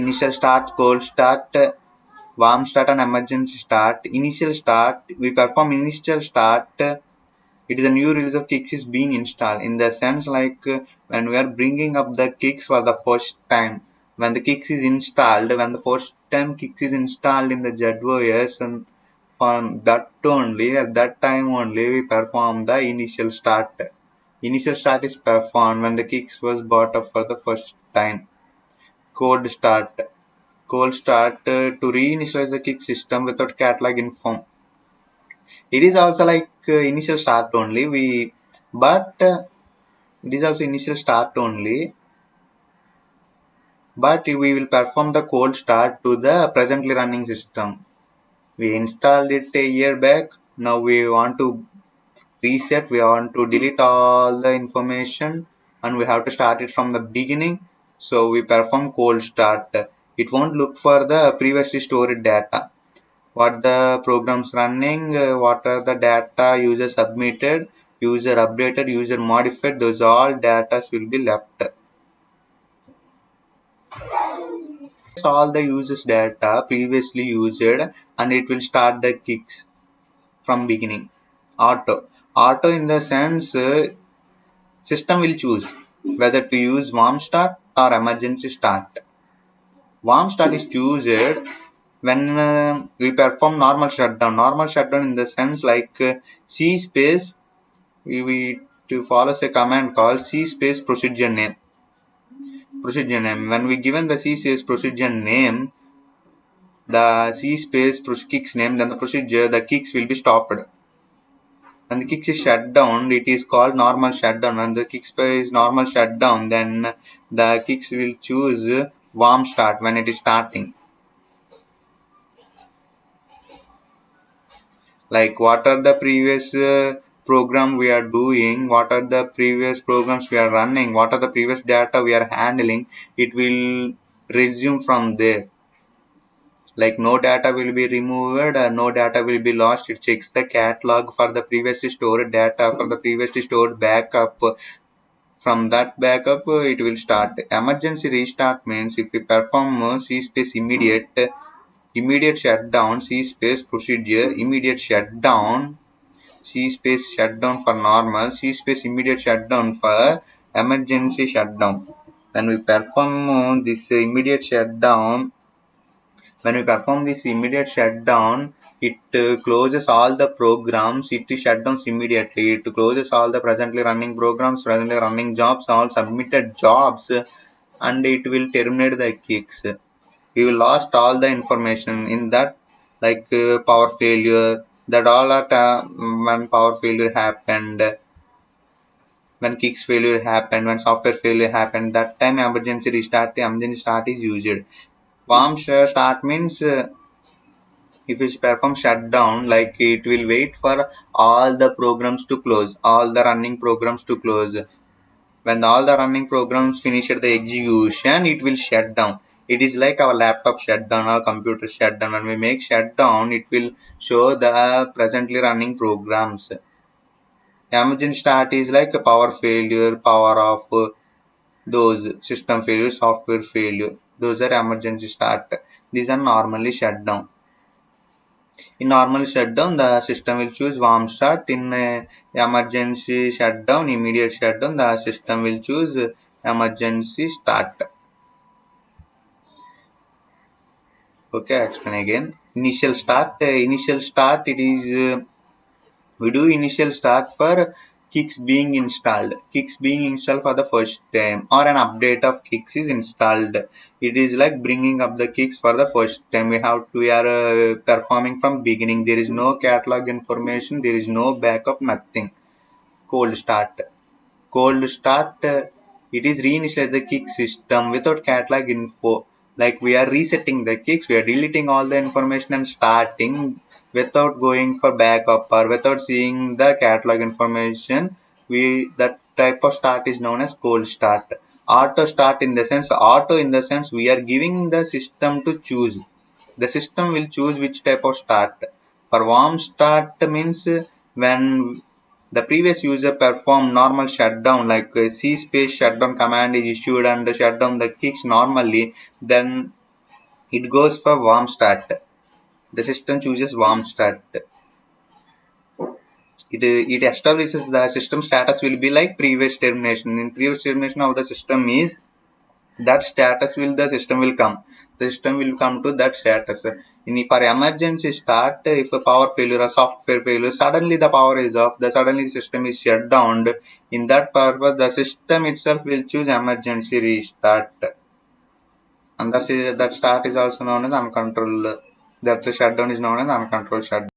initial start, cold start, warm start and emergency start. Initial start, we perform initial start. It is a new release of kicks is being installed in the sense like when we are bringing up the kicks for the first time. When the kicks is installed, when the first time kicks is installed in the ZOS, and on that only, at that time only, we perform the initial start. Initial start is performed when the kicks was brought up for the first time. Cold start. Cold start to reinitialize the kick system without catalog inform. It is also like initial start only. It is also initial start only. But we will perform the cold start to the presently running system. We installed it a year back. Now we want to reset. We want to delete all the information, and we have to start it from the beginning. So we perform cold start. It won't look for the previously stored data. What the programs running, what are the data user submitted, user updated, user modified, those all data will be left. All the users data previously used, and it will start the kicks from beginning. Auto in the sense system will choose whether to use warm start or emergency start. Warm start is chosen when we perform normal shutdown. Normal shutdown in the sense like C space, we to follow a command called C space procedure name. Procedure name. When we given the C space procedure name, the C space kicks name, then the kicks will be stopped. When the kicks is shut down, it is called normal shutdown. When the kicks is normal shutdown, then the kicks will choose warm start when it is starting. Like what are the previous program we are doing, what are the previous programs we are running, what are the previous data we are handling, it will resume from there. Like no data will be removed, no data will be lost. It checks the catalog for the previously stored data, for the previously stored backup. From that backup, it will start. Emergency restart means if we perform C space immediate shutdown, C space procedure, immediate shutdown, C space shutdown for normal, C space immediate shutdown for emergency shutdown. When we perform this immediate shutdown, it closes all the programs, it shuts immediately, it closes all the presently running programs, presently running jobs, all submitted jobs, and it will terminate the kicks. We will lost all the information in that, like power failure, that all are when power failure happened, when kicks failure happened, when software failure happened, that time the emergency start is used. Warm start means if you perform shutdown, like it will wait for all the programs to close, all the running programs to close. When all the running programs finish the execution, it will shut down. It is like our laptop shutdown or computer shutdown. When we make shutdown, it will show the presently running programs. Emergency start is like a power failure, power off, those system failure, software failure. Those are emergency start. These are normally shut down. In normal shutdown, the system will choose warm start. In emergency shutdown, immediate shutdown, the system will choose emergency start. Okay, I explain again. Initial start. Initial start. It is we do initial start for kicks being installed. Kicks being installed for the first time, or an update of kicks is installed. It is like bringing up the kicks for the first time. We are performing from beginning. There is no catalog information. There is no backup. Nothing. Cold start. Cold start. It is reinitialize the kick system without catalog info. Like we are resetting the kicks. We are deleting all the information and starting without going for backup or without seeing the catalog information. That type of start is known as cold start. Auto in the sense we are giving the system to choose. The system will choose which type of start. For warm start means when the previous user performed normal shutdown, like C space shutdown command is issued and shut down the kicks normally, then It goes for warm start. The system chooses warm start. It establishes the system status will be like previous termination. In previous termination of the system is that status will the system will come. The system will come to that status. In for emergency start, if a power failure or software failure, suddenly the power is off, the suddenly system is shut down. In that purpose, the system itself will choose emergency restart. And that start is also known as uncontrolled. That shutdown is known as uncontrolled shutdown.